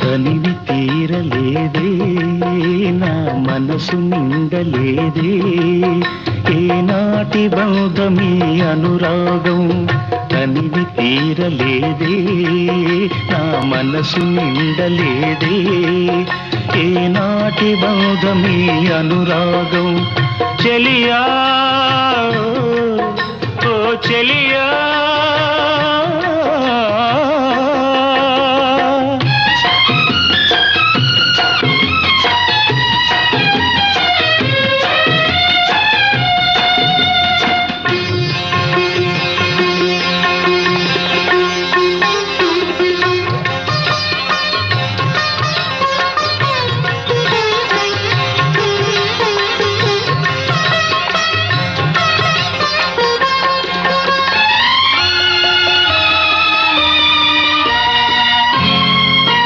తనివి తీరలేదే నా మనసు నిండలేదే ఏనాటి బంధమీ అనురాగం తనివి తీరలేదే నా మనసు నిండలేదే ఏనాటి బంధమీ అనురాగం చెలియా ఓ చెలియా